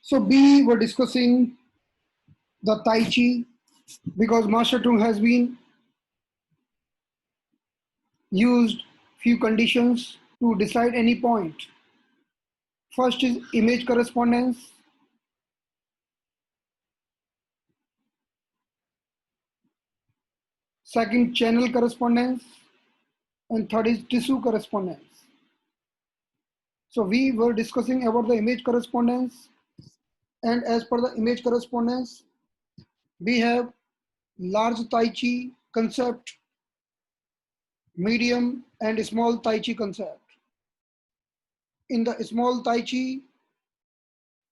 So we were discussing the Tai Chi because Master Tung has been used few conditions to decide any point. First is image correspondence, second channel correspondence, and third is tissue correspondence. So we were discussing about the image correspondence, and as per the image correspondence, we have large Tai Chi concept, medium and small Tai Chi concept. In the small Tai Chi,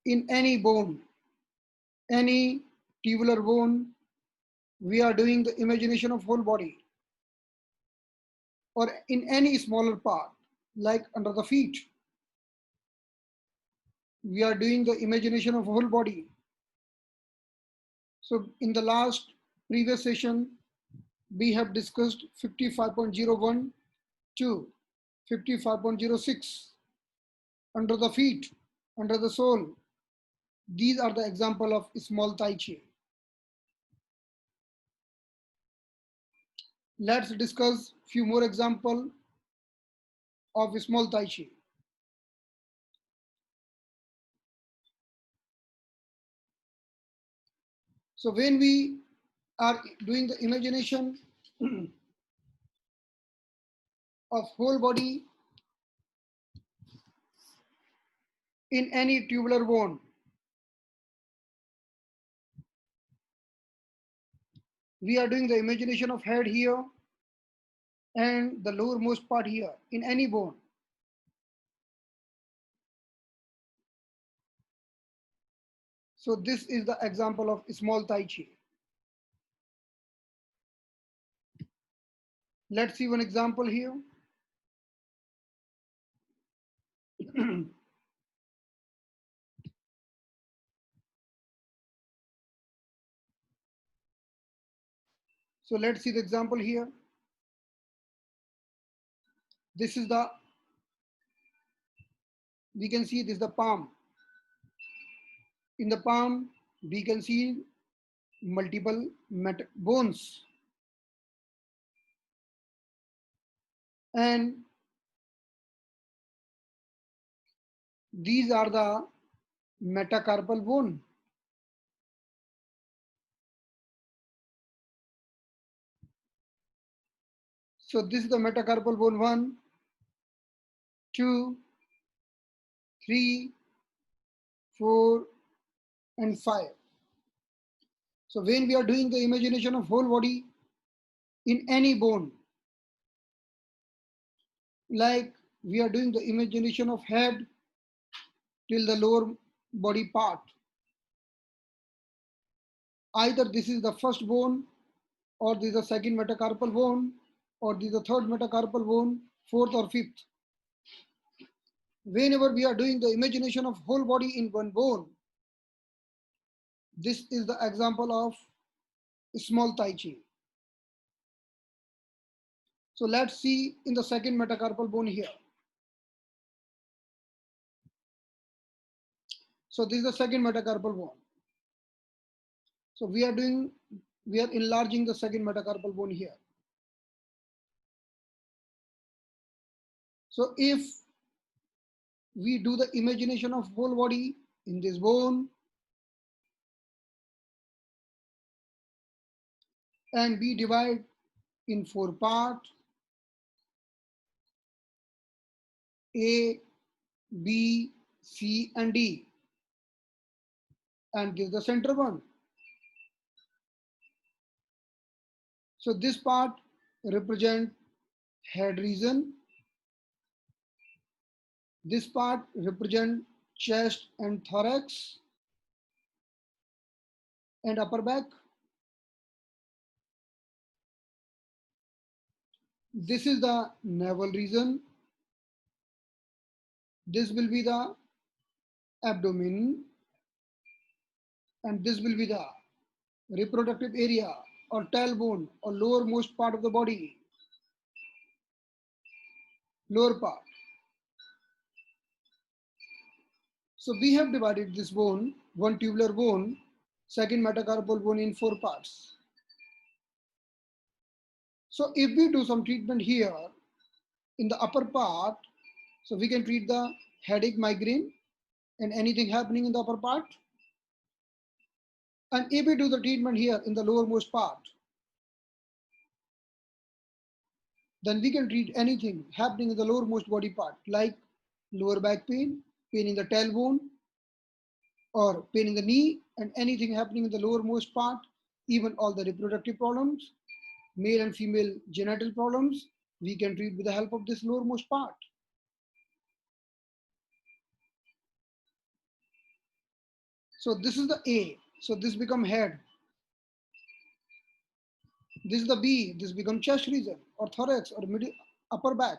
in any bone, any tubular bone, we are doing the imagination of whole body, or in any smaller part, like under the feet, we are doing the imagination of whole body. So in the last previous session, we have discussed 55.01 to 55.06, under the feet, under the sole. These are the example of small Tai Chi. Let's discuss few more example of small Tai Chi. So when we are doing the imagination of whole body in any tubular bone, we are doing the imagination of head here and the lowermost part here in any bone. So this is the example of small Tai Chi. Let's see one example here. So let's see the example here. This is the, we can see this is the palm. In the palm, we can see multiple bones. And these are the metacarpal bone. So this is the metacarpal bone 1, 2, 3, 4, and 5. So when we are doing the imagination of whole body in any bone, like we are doing the imagination of head till the lower body part, either this is the first bone, or this is the second metacarpal bone, or this is the third metacarpal bone, fourth or fifth. Whenever we are doing the imagination of whole body in one bone, this is the example of small Tai Chi. So let's see in the second metacarpal bone here. So this is the second metacarpal bone. So we are enlarging the second metacarpal bone here. So if we do the imagination of whole body in this bone, and we divide in 4 parts, A, B, C, and D, and give the center one. So this part represent head region. This part represent chest and thorax and upper back. This is the navel region. This will be the abdomen, and this will be the reproductive area or tailbone or lowermost part of the body, lower part. So we have divided this bone, one tubular bone, second metacarpal bone, in 4 parts. So if we do some treatment here in the upper part, so we can treat the headache, migraine, and anything happening in the upper part. And if we do the treatment here in the lowermost part, then we can treat anything happening in the lowermost body part, like lower back pain, pain in the tailbone, or pain in the knee, and anything happening in the lowermost part, even all the reproductive problems, male and female genital problems, we can treat with the help of this lowermost part. So this is the A. So this become head. This is the B. This become chest region or thorax or middle upper back.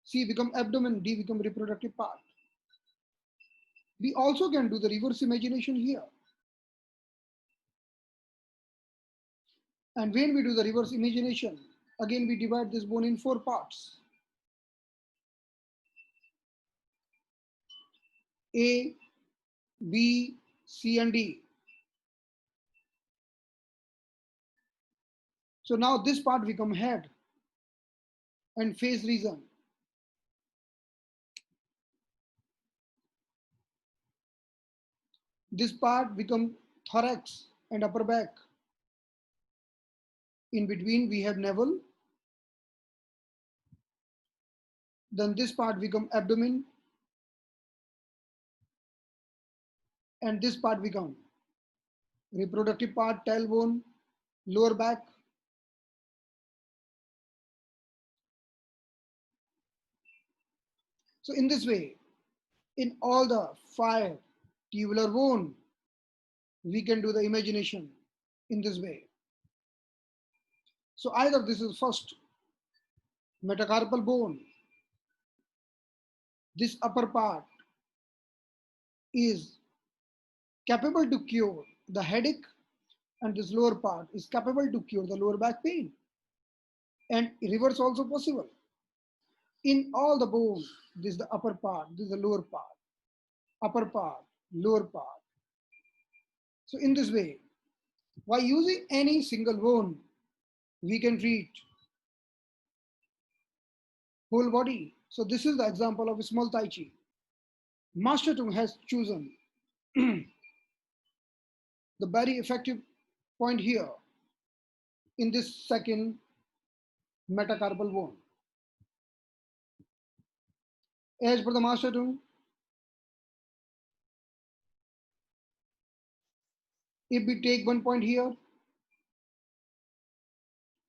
C become abdomen. D become reproductive part. We also can do the reverse imagination here. And when we do the reverse imagination, again we divide this bone in 4 parts. A, B, C, and D. So now this part become head and face region. This part become thorax and upper back. In between we have navel. Then this part become abdomen. And this part become reproductive part, tailbone, lower back. So in this way, in all the 5 tubular bone, we can do the imagination in this way. So either this is first metacarpal bone, this upper part is capable to cure the headache, and this lower part is capable to cure the lower back pain, and reverse also possible. In all the bone, this is the upper part, this is the lower part, upper part, lower part. So in this way, by using any single bone, we can treat whole body. So this is the example of a small Tai Chi. Master Tung has chosen the very effective point here in this second metacarpal bone. As per the Master Tung, if we take one point here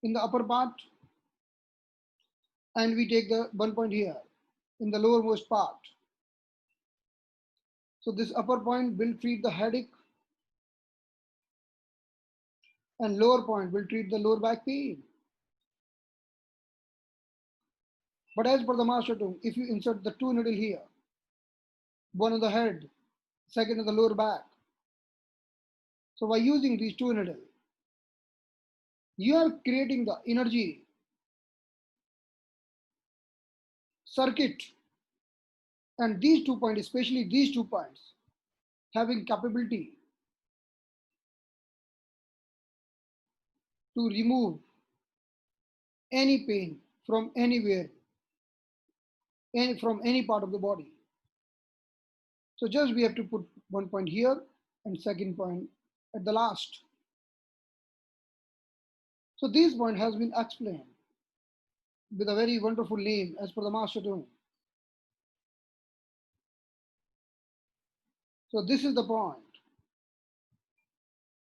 in the upper part, and we take the one point here in the lowermost part, so this upper point will treat the headache, and lower point will treat the lower back pain. But as per the Master Tung, if you insert the 2 needle here, one on the head, second on the lower back, so by using these 2 needles, you are creating the energy circuit, and these 2 points, especially these 2 points, having capability to remove any pain from anywhere, from any part of the body. So just we have to put 1 point here and second point at the last. So this point has been explained with a very wonderful name as per the Master Tung. So this is the point.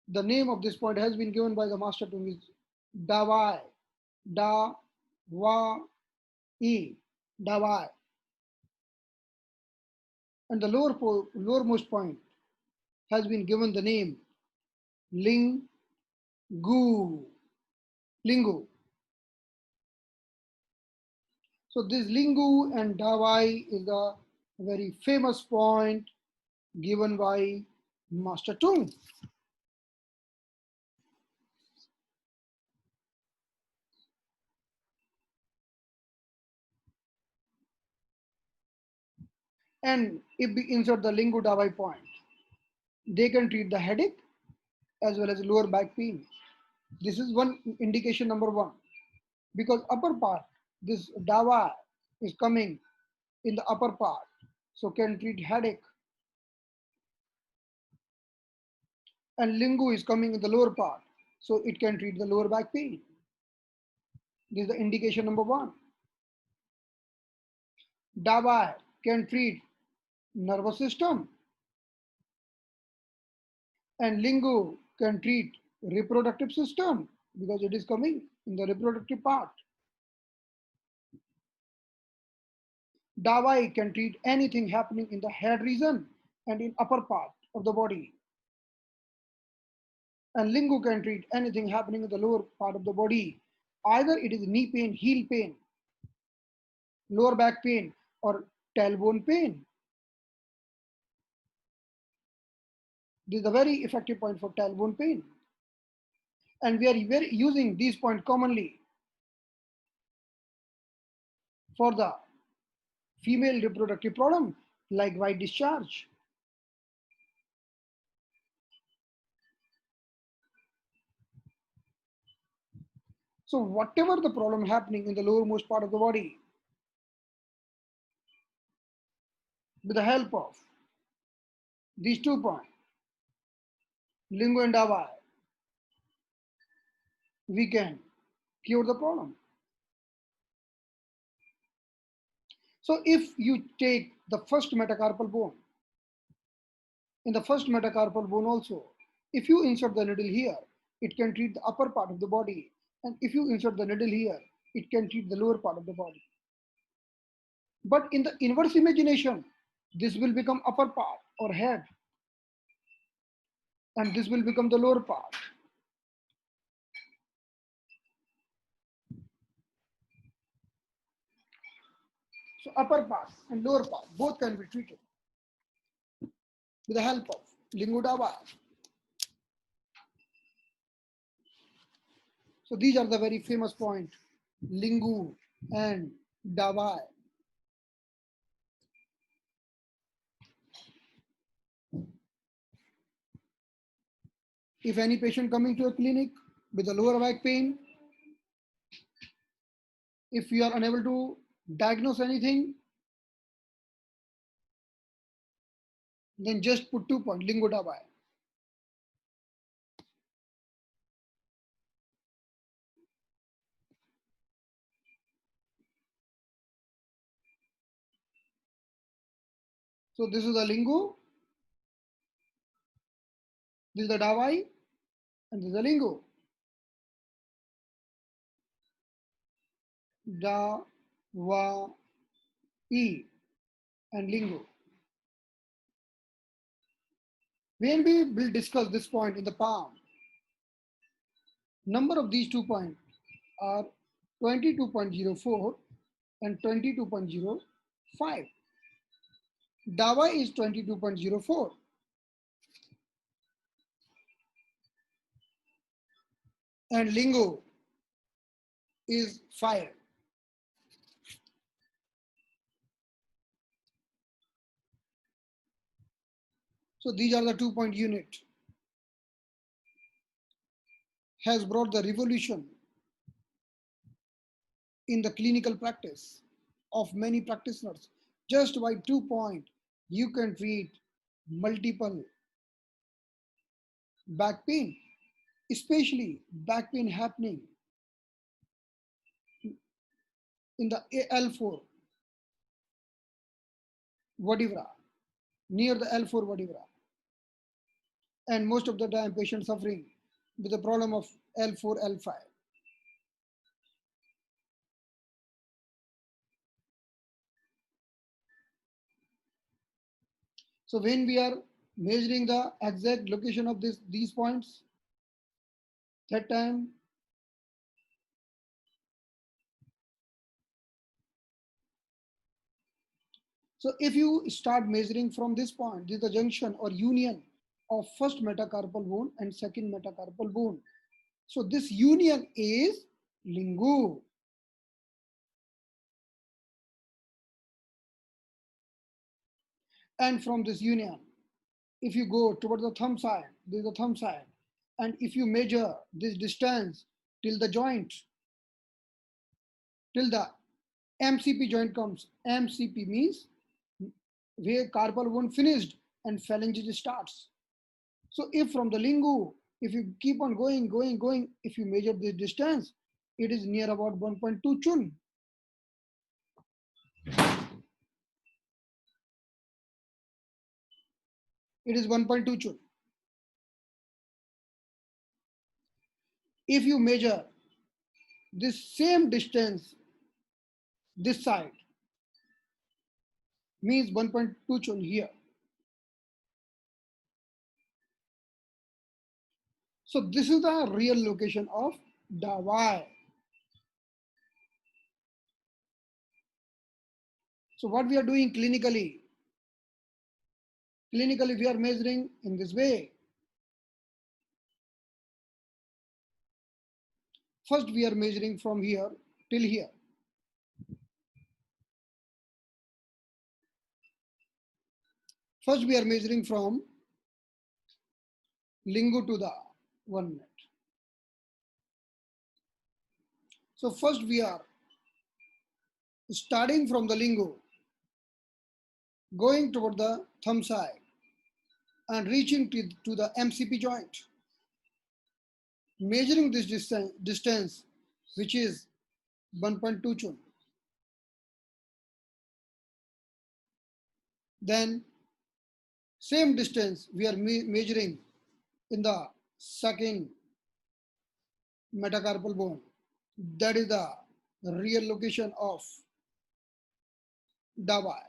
The name of this point has been given by the Master Tung is Dawei, Da, Wa, E, Dawei. And the lowermost point has been given the name Lingo, Lingo. So this Lingo and Dawei is a very famous point given by Master Tung. And if we insert the Lingo Dawei point, they can treat the headache as well as lower back pain. This is one indication number one. Because upper part, this Dawa is coming in the upper part, so can treat headache. And Lingo is coming in the lower part, so it can treat the lower back pain. This is the indication number one. Dawa can treat nervous system, and Lingo can treat reproductive system because it is coming in the reproductive part. Dawai can treat anything happening in the head region and in upper part of the body. And Lingo can treat anything happening in the lower part of the body. Either it is knee pain, heel pain, lower back pain, or tailbone pain. This is a very effective point for tailbone pain. And we are using these points commonly for the female reproductive problem like white discharge. So whatever the problem happening in the lowermost part of the body, with the help of these 2 points, Lingo and Dawei, we can cure the problem. So if you take the first metacarpal bone, in the first metacarpal bone also, if you insert the needle here, it can treat the upper part of the body. And if you insert the needle here, it can treat the lower part of the body. But in the inverse imagination, this will become upper part or head, and this will become the lower part. So upper part and lower part, both can be treated with the help of Lingo Dawei. So these are the very famous points, Lingo and Dawei. If any patient coming to a clinic with a lower back pain, if we are unable to diagnose anything, then just put 2 points, Lingo Dawei. So this is the Lingo, this is the Dawei, and this is the Lingo. Dawei and Lingo. When we will discuss this point in the palm, number of these 2 points are 22.04 and 22.05. Dawei is 22.04. And Lingo is 5. So these are the 2-point unit. Has brought the revolution in the clinical practice of many practitioners. Just by 2 points, you can treat multiple back pain, especially back pain happening in the L4 vertebra, near the L4 vertebra. And most of the time patients suffering with the problem of L4, L5. So when we are measuring the exact location of these points, that time so if you start measuring from this point, this is the junction or union of first metacarpal bone and second metacarpal bone. So this union is Lingo. And from this union, if you go toward the thumb side, this is the thumb side. And if you measure this distance till the joint, till the MCP joint comes. MCP means where carpal bone finished and phalanges starts. So if from the lingu, if you keep on going, if you measure this distance, it is near about 1.2 chun. It is 1.2 chun. If you measure this same distance, this side means 1.2 chun here. So this is the real location of Dawei. So what we are doing clinically we are measuring in this way. First we are measuring from here till here. First we are measuring from lingu to the 1 minute. So first we are starting from the lingu, going toward the thumb side and reaching to the MCP joint, measuring this distance which is 1.2 chun. Then same distance we are measuring in the second metacarpal bone. That is the real location of Dawei.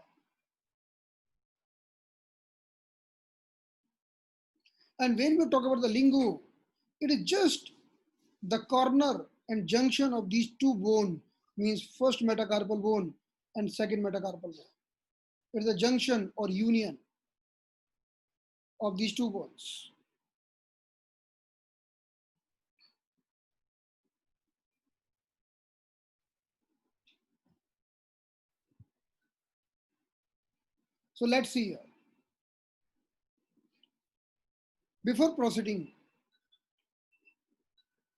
And when we talk about the lingu, it is just the corner and junction of these two bones, means first metacarpal bone and second metacarpal bone. It is a junction or union of these two bones. So let's see here. Before proceeding,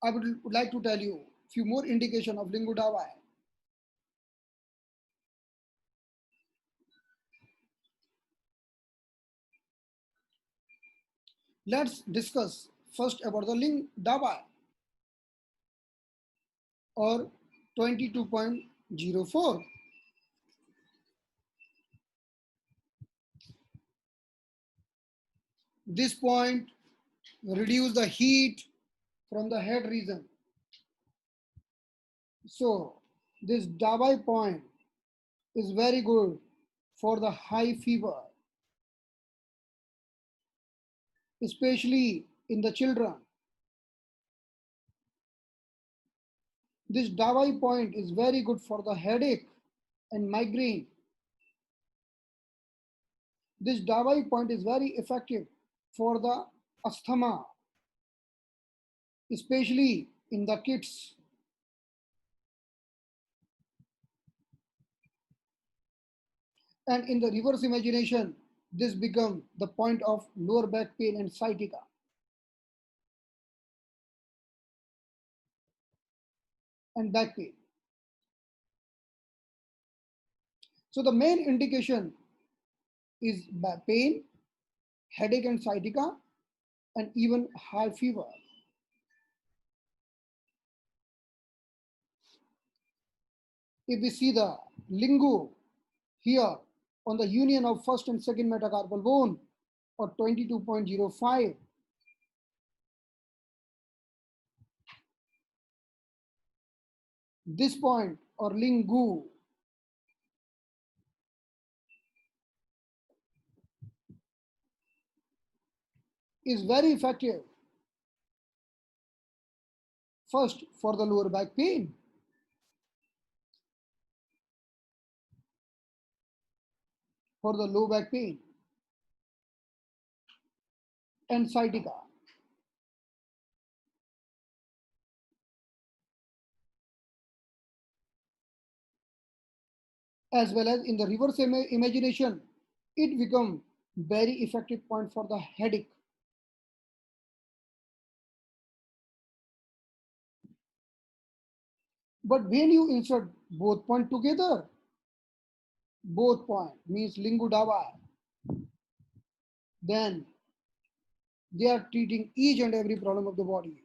I would like to tell you a few more indication of Lingu Dawei. Let's discuss first about the Ling Dawei or 22.04. This point reduce the heat from the head region. So this Dawei point is very good for the high fever, especially in the children. This Dawei point is very good for the headache and migraine. This Dawei point is very effective for the asthma, especially in the kids. And in the reverse imagination, this becomes the point of lower back pain and sciatica and back pain. So the main indication is back pain, headache and sciatica, and even high fever. If we see the lingu here on the union of first and second metacarpal bone or 22.05, this point or lingu is very effective. First, for the lower back pain, for the low back pain and sciatica. As well as in the reverse imagination, it become very effective point for the headache. But when you insert both point together, both point means Lingo and Dawei, then they are treating each and every problem of the body.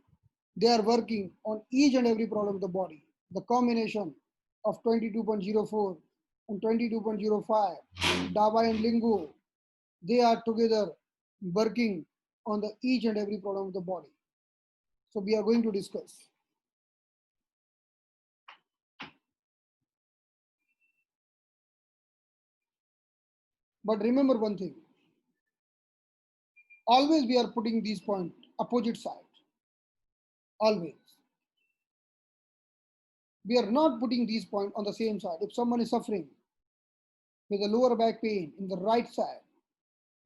They are working on each and every problem of the body. The combination of 22.04 and 22.05, Dawei and Lingo, they are together working on the each and every problem of the body. So we are going to discuss. But remember one thing, always we are putting these points opposite side. Always. We are not putting these points on the same side. If someone is suffering with a lower back pain in the right side,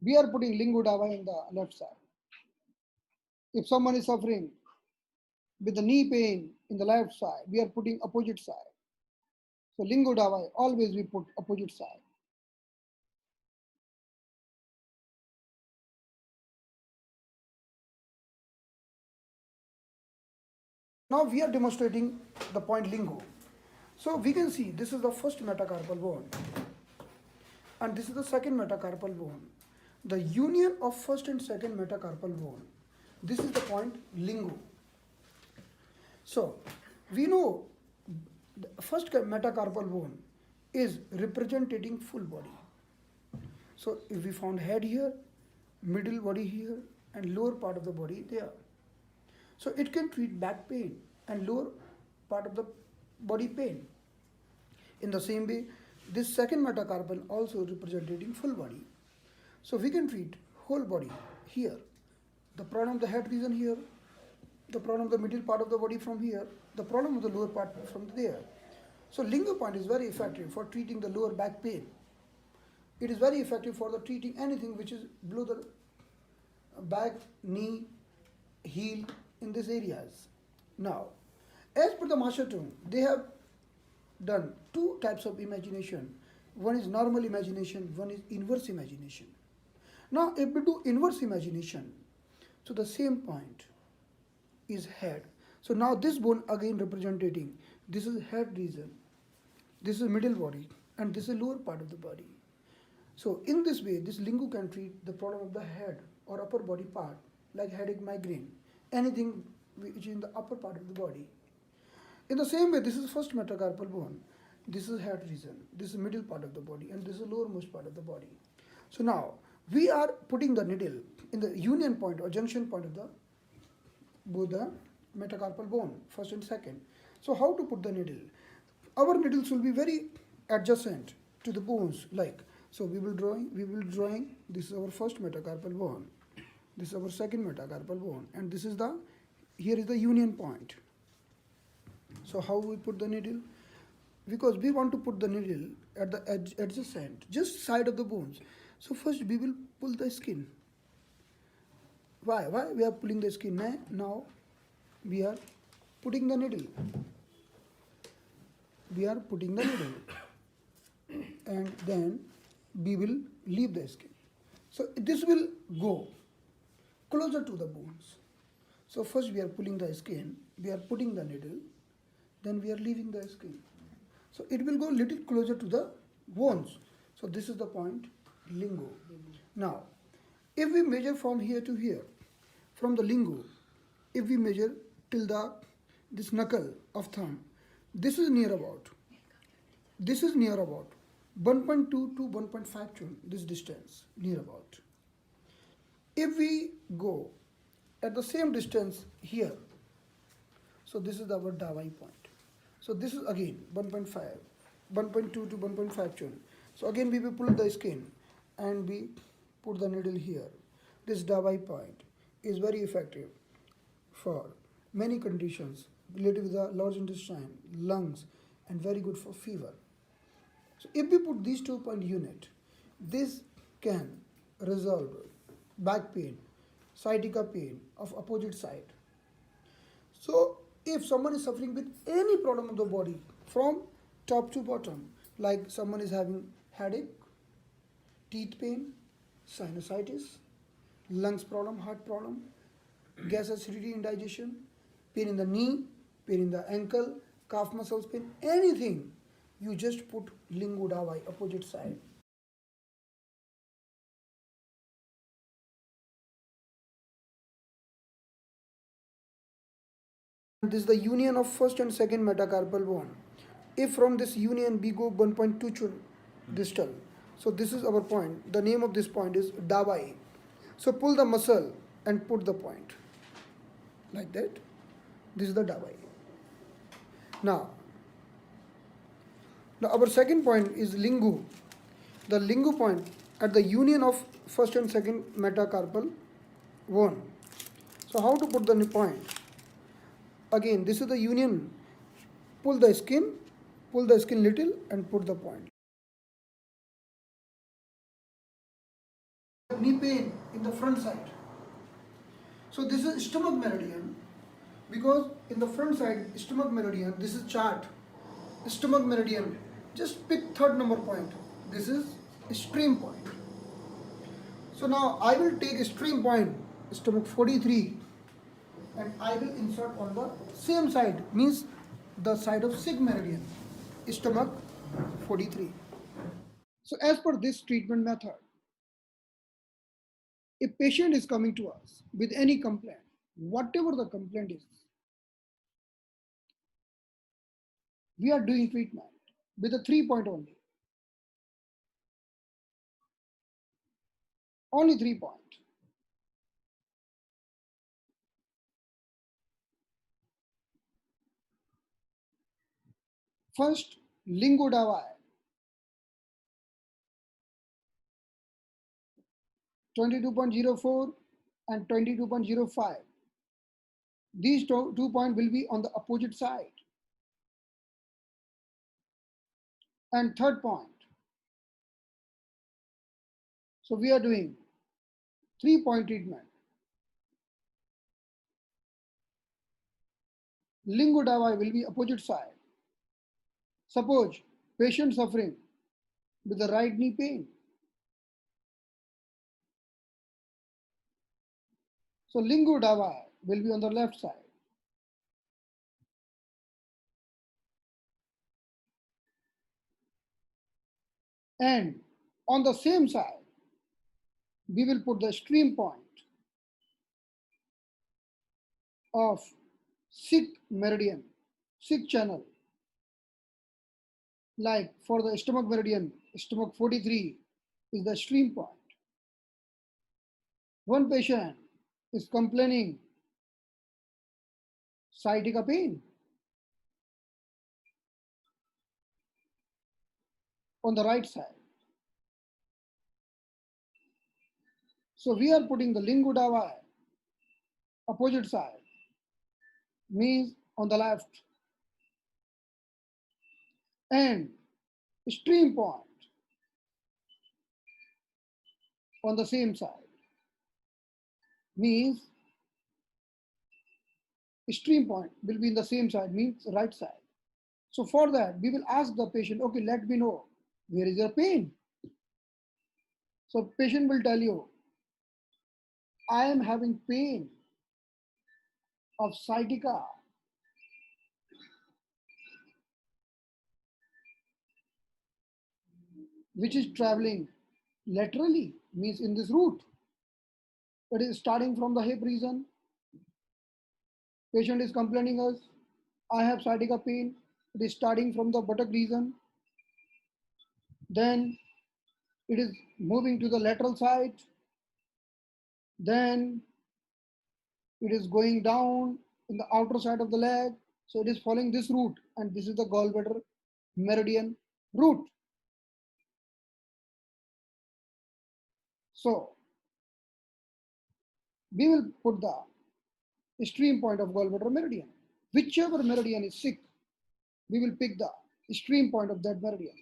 we are putting Lingo Dawei in the left side. If someone is suffering with the knee pain in the left side, we are putting opposite side. So Lingo Dawei, always we put opposite side. Now we are demonstrating the point Lingo. So we can see this is the first metacarpal bone and this is the second metacarpal bone. The union of first and second metacarpal bone. This is the point Lingo. So we know the first metacarpal bone is representing full body. So if we found head here, middle body here, and lower part of the body there. So it can treat back pain and lower part of the body pain. In the same way, this second metacarpal also representing full body. So we can treat whole body here, the problem of the head region here, the problem of the middle part of the body from here, the problem of the lower part from there. So Lingo point is very effective for treating the lower back pain. It is very effective for the treating anything which is below the back, knee, heel, in these areas. Now, as per the Master Tung, they have done two types of imagination. One is normal imagination, one is inverse imagination. Now, if we do inverse imagination, so the same point is head. So now this bone again representing, this is head region, this is middle body, and this is lower part of the body. So in this way, this Lingo can treat the problem of the head or upper body part, like headache, migraine, anything which is in the upper part of the body. In the same way, this is first metacarpal bone, this is head region, this is middle part of the body, and this is lowermost part of the body. So now, we are putting the needle in the union point or junction point of the both the metacarpal bone, first and second. So how to put the needle? Our needles will be very adjacent to the bones, like, so we will drawing, this is our first metacarpal bone, this is our second metacarpal bone, and this is the, here is the union point. So how we put the needle? Because we want to put the needle at the adjacent, just side of the bones. So first we will pull the skin. Why we are pulling the skin? Now we are putting the needle. We are putting the needle, and then we will leave the skin. So this will go closer to the bones. So first we are pulling the skin, we are putting the needle, then we are leaving the skin. So it will go little closer to the bones. So this is the point Lingo. Now, if we measure from here to here, from the Lingo, if we measure till the this knuckle of thumb, this is near about 1.2 to 1.5 tune, this distance, near about. If we go at the same distance here, so this is our Dawei point. So this is again 1.5, 1.2 to 1.5 tune. So again we will pull the skin and we put the needle here. This Dawei point is very effective for many conditions related with the large intestine, lungs, and very good for fever. So if we put these 2-point unit, this can resolve back pain, sciatica pain of opposite side. So if someone is suffering with any problem of the body from top to bottom, like someone is having headache, teeth pain, sinusitis, lungs problem, heart problem, gas acidity, indigestion, pain in the knee, pain in the ankle, calf muscles pain, anything, you just put Lingo Dawei opposite side. This is the union of first and second metacarpal bone. If from this union we go 1.2 chun distal, so this is our point. The name of this point is Dawei. So pull the muscle and put the point like that. This is the Dawei. Now, our second point is Lingu. The Lingu point at the union of first and second metacarpal bone. So how to put the point? Again, this is the union. Pull the skin little and put the point. Knee pain in the front side. So this is stomach meridian, because in the front side stomach meridian, this is chart. Stomach meridian, just pick third number point. This is stream point. So now I will take a stream point, stomach 43, and I will insert on the same side, means the side of sig meridian, stomach 43. So as per this treatment method, if patient is coming to us with any complaint, whatever the complaint is, we are doing treatment with a 3 point only. Only 3 point. First, Lingo Dawei, 22.04 and 22.05. These 2 points will be on the opposite side. And third point. So we are doing 3 point treatment. Lingo Dawei will be opposite side. Suppose patient suffering with the right knee pain. So Lingo Dawei will be on the left side. And on the same side, we will put the stream point of sig meridian, sig channel. Like for the stomach meridian, stomach 43 is the stream point. One patient is complaining sciatica pain on the right side. So we are putting the Lingo Dawei opposite side, means on the left, and stream point on the same side, means stream point will be in the same side, means right side. So for that, we will ask the patient, okay, let me know where is your pain. So patient will tell you, I am having pain of sciatica, which is traveling laterally, means in this route. It is starting from the hip region. Patient is complaining us, I have sciatica pain. It is starting from the buttock region. Then it is moving to the lateral side. Then it is going down in the outer side of the leg. So it is following this route, and this is the gallbladder meridian route. So we will put the stream point of gallbladder meridian. Whichever meridian is sick, we will pick the stream point of that meridian.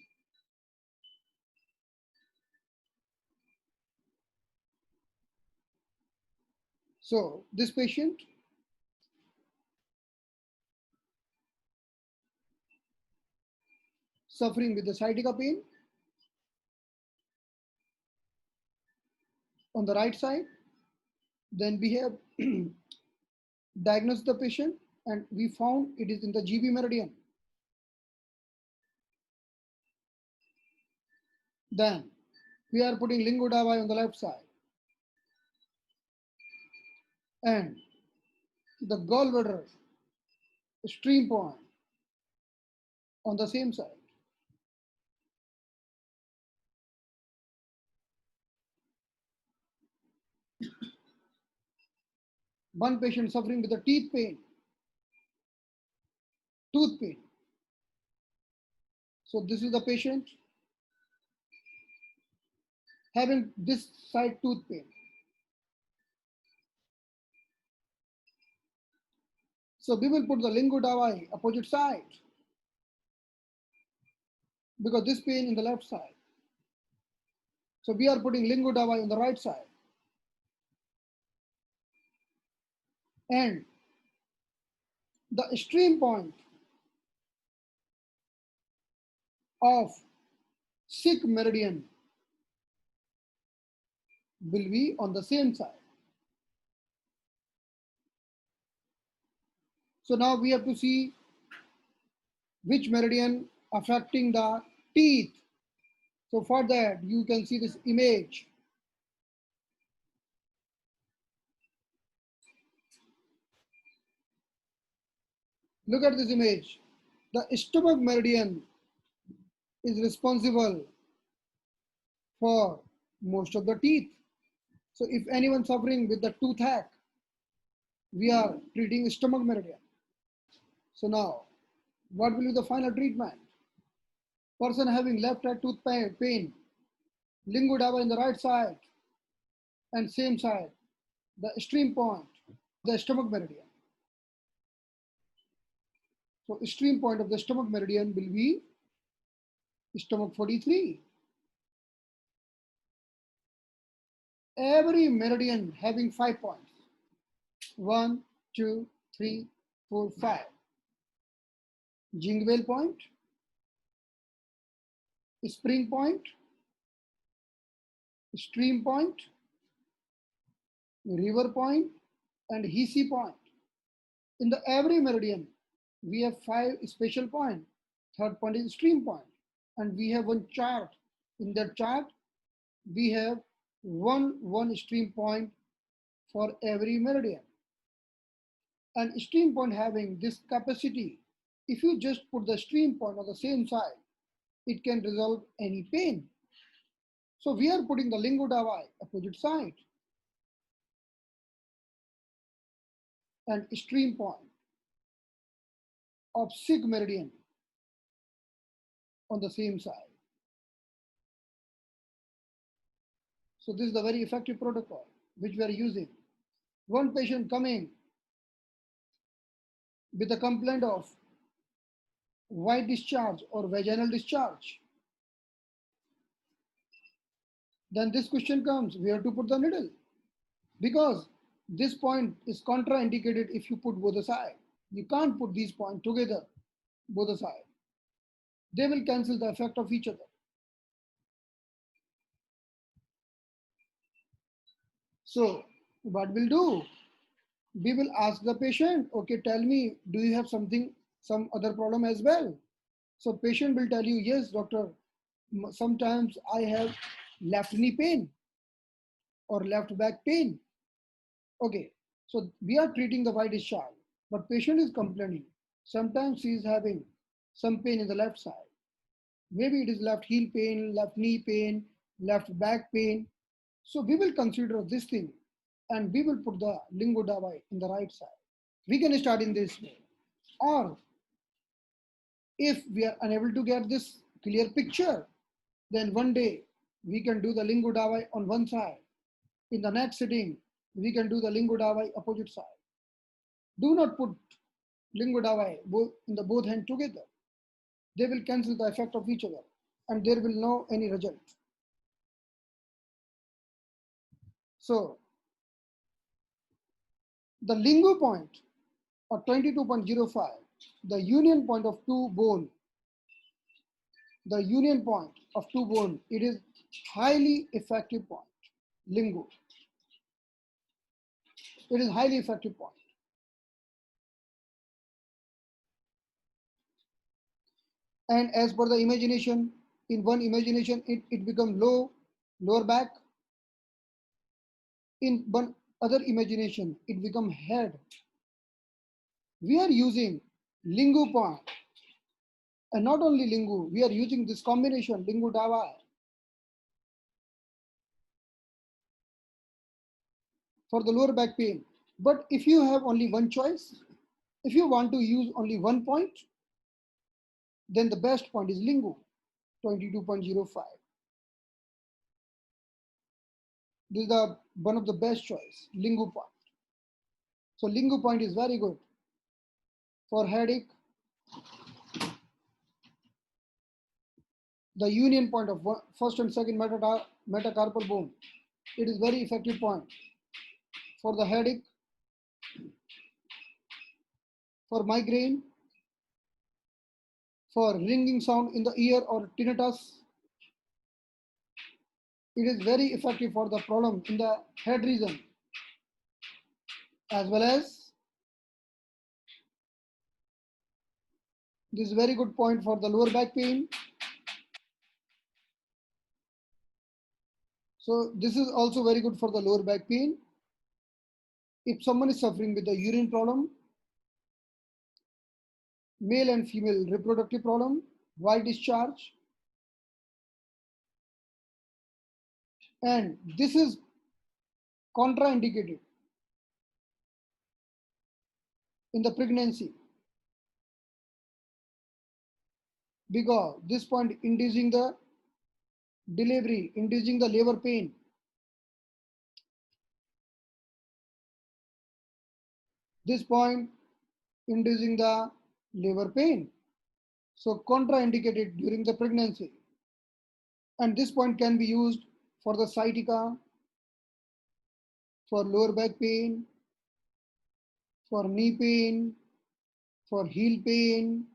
So this patient suffering with the sciatica pain, on the right side. Then we have diagnosed the patient and we found it is in the GB meridian. Then we are putting Lingo Dawei on the left side and the gallbladder stream point on the same side. One patient suffering with a teeth pain, tooth pain. So this is the patient having this side tooth pain. So we will put the Lingo Dawei opposite side because this pain in the left side. So we are putting Lingo Dawei on the right side. And the stream point of Sikh meridian will be on the same side. So now we have to see which meridian affecting the teeth. So for that, you can see this image. Look at this image. The stomach meridian is responsible for most of the teeth. So if anyone suffering with the toothache, we are treating stomach meridian. So now, what will be the final treatment? Person having left eye tooth pain, Lingo Dawei in the right side and same side, the stream point, the stomach meridian. So stream point of the stomach meridian will be stomach 43. Every meridian having 5 points. 1, 2, 3, 4, 5. Jingwell point, spring point, stream point, river point, and Hisi point. In the every meridian, we have 5 special points. Third point is stream point. And we have one chart. In that chart, we have one stream point for every meridian. And stream point having this capacity, if you just put the stream point on the same side, it can resolve any pain. So we are putting the Lingo Dawei opposite side and stream point of Sikh meridian on the same side. So this is the very effective protocol which we are using. One patient coming with a complaint of white discharge or vaginal discharge. Then this question comes, where to put the needle? Because this point is contraindicated if you put both sides. You can't put these points together, both sides. They will cancel the effect of each other. So what we'll do? We will ask the patient, okay, tell me, do you have some other problem as well? So patient will tell you, yes, doctor, sometimes I have left knee pain or left back pain. Okay, so we are treating the white discharge, but patient is complaining. Sometimes he is having some pain in the left side. Maybe it is left heel pain, left knee pain, left back pain. So we will consider this thing and we will put the Lingo Dawei in the right side. We can start in this way. Or if we are unable to get this clear picture, then one day we can do the Lingo Dawei on one side. In the next sitting, we can do the Lingo Dawei opposite side. Do not put Lingo Dawei in the both hands together. They will cancel the effect of each other and there will no any result. So the Lingo point or 22.05, the union point of two bone, it is highly effective point. lingu. It is highly effective point. And as per the imagination, in one imagination, it becomes lower back. In one other imagination, it becomes head. We are using lingu point. And not only lingu, we are using this combination, Lingo Dawei, for the lower back pain. But if you have only one choice, if you want to use only one point, then the best point is lingu, 22.05. This is the one of the best choice, lingu point. So lingu point is very good for headache. The union point of first and second metacarpal bone. It is very effective point for the headache, for migraine, for ringing sound in the ear or tinnitus. It is very effective for the problem in the head region, as well as this is very good point for the lower back pain. So this is also very good for the lower back pain. If someone is suffering with the urine problem, male and female reproductive problem, white discharge, and this is contraindicated in the pregnancy because this point inducing the delivery, inducing the labor pain. This point inducing the labor pain. So contraindicated during the pregnancy. And this point can be used for the sciatica, for lower back pain, for knee pain, for heel pain,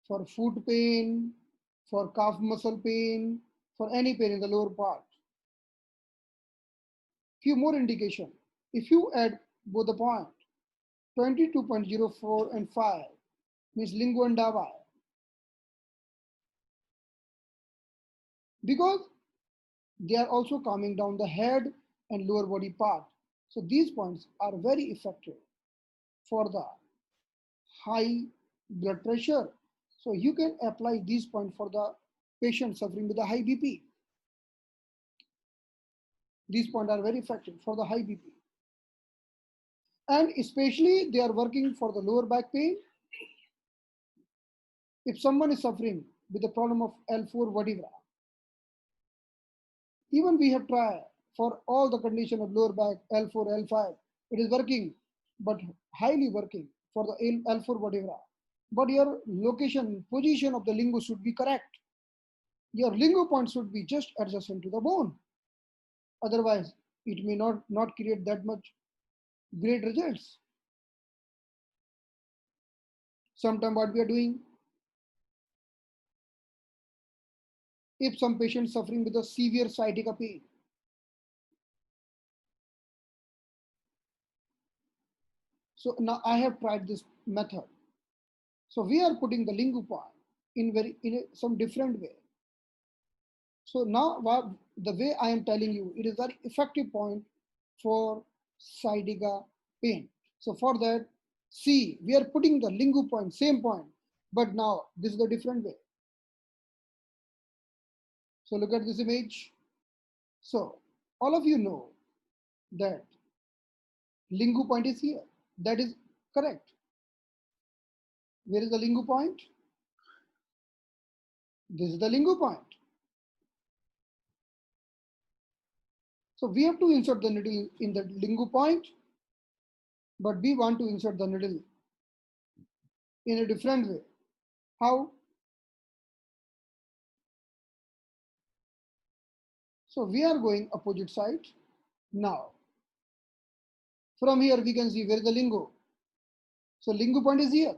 for foot pain, for calf muscle pain, for any pain in the lower part. Few more indication. If you add both the point, 22.04 and 5 means Lingo and Dawei. Because they are also calming down the head and lower body part. So these points are very effective for the high blood pressure. So you can apply these points for the patient suffering with the high BP. These points are very effective for the high BP. And especially they are working for the lower back pain. If someone is suffering with the problem of L4 vertebra, even we have tried for all the condition of lower back, L4, L5, it is working, but highly working for the L4 vertebra. But your location, position of the lingo should be correct. Your lingo point should be just adjacent to the bone. Otherwise, it may not create that much great results. Sometimes what we are doing, if some patient suffering with a severe sciatica pain, so now I have tried this method. So we are putting the lingo point in some different way. So now the way I am telling you, it is very effective point for sciatica pain. So for that, see, we are putting the lingo point, same point, but now this is the different way. So look at this image. So all of you know that lingo point is here. That is correct. Where is the lingo point? This is the lingo point. So we have to insert the needle in the lingo point, but we want to insert the needle in a different way. How? So we are going opposite side. Now, from here we can see where is the lingo. So lingo point is here.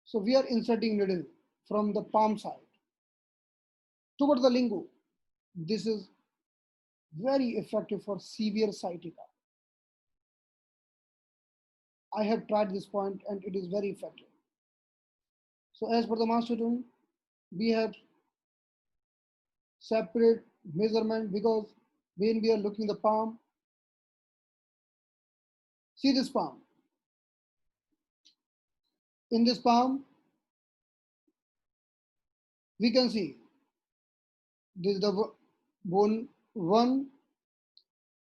So we are inserting needle from the palm side toward the lingo. This is very effective for severe sciatica. I have tried this point and it is very effective. So as per the master tune, we have separate measurement because when we are looking the palm, see this palm. In this palm, we can see this is the bone 1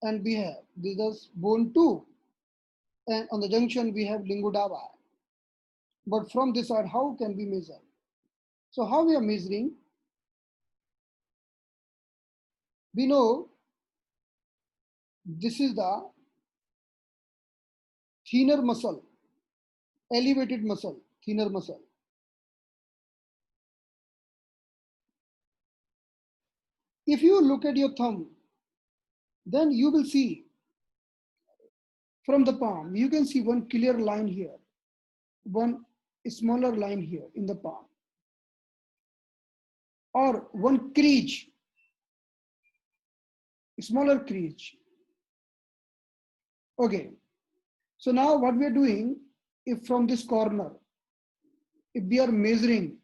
and we have this is bone 2 and on the junction we have Lingo and Dawei. But from this side, how can we measure? So how we are measuring? We know this is the thinner muscle, elevated muscle, thinner muscle. If you look at your thumb, then you will see from the palm, you can see one clear line here, one smaller line here in the palm, or one crease, smaller crease. Okay, so now what we are doing, if from this corner, if we are measuring